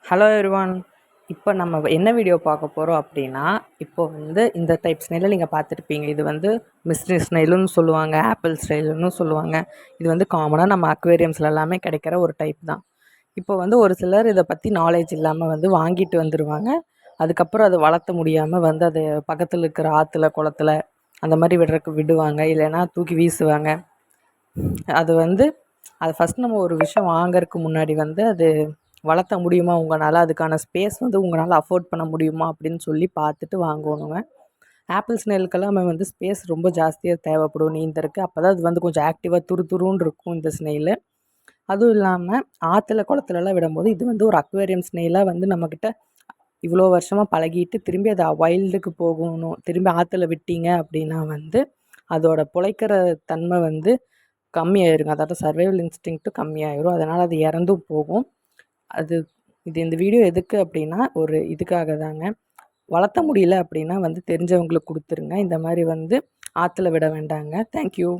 Hello everyone. இப்போ நம்ம என்ன வீடியோ பார்க்க போகிறோம் அப்படின்னா, இப்போ இந்த டைப் ஸ்னெயிலை நீங்கள் பார்த்துருப்பீங்க. இது மிஸ்ட்ரி ஸ்னெயிலுன்னு சொல்லுவாங்க, ஆப்பிள் ஸ்னெயிலுன்னு சொல்லுவாங்க. இது காமனாக நம்ம அக்வேரியம்ஸில் எல்லாமே கிடைக்கிற ஒரு டைப் தான். இப்போ ஒரு சிலர் இதை பற்றி நாலேஜ் இல்லாமல் வாங்கிட்டு வந்துடுவாங்க. அதுக்கப்புறம் அதை வளர்த்த முடியாமல் அது பக்கத்தில் இருக்கிற ஆற்றுல குளத்துல அந்த மாதிரி விடுவாங்க, இல்லைன்னா தூக்கி வீசுவாங்க. அது அது ஃபஸ்ட் நம்ம ஒரு விஷயம் வாங்கறதுக்கு முன்னாடி அது வளர்த்த முடியுமா உங்களால், அதுக்கான ஸ்பேஸ் உங்களால் அஃபோர்ட் பண்ண முடியுமா அப்படின்னு சொல்லி பார்த்துட்டு வாங்கணுங்க. ஆப்பிள் ஸ்னெயிலுக்கெல்லாம் ஸ்பேஸ் ரொம்ப ஜாஸ்தியாக தேவைப்படும் நீந்தருக்கு. அப்போ தான் அது கொஞ்சம் ஆக்டிவாக துருன்னு இருக்கும் இந்த ஸ்னெயிலு. அதுவும் இல்லாமல் ஆற்றுல குளத்துலலாம் விடும்போது இது ஒரு அக்வேரியம் ஸ்னெயிலாக நம்மக்கிட்ட இவ்வளோ வருஷமாக பழகிட்டு திரும்பி அது வைல்டுக்கு போகணும், திரும்பி ஆற்றுல விட்டீங்க அப்படின்னா அதோட பிழைக்கிற தன்மை கம்மியாயிருங்க. அதாவது சர்வைவல் இன்ஸ்டிங்க்ட்டும் கம்மியாயிரும். அதனால் அது இறந்தும் போகும். இந்த வீடியோ எதுக்கு அப்படின்னா, ஒரு இதுக்காக தாங்க. வளர்த்த முடியல அப்படின்னா தெரிஞ்சவங்களுக்கு கொடுத்துருங்க. இந்த மாதிரி ஆற்றுல விட வேண்டாங்க. தேங்க்யூ.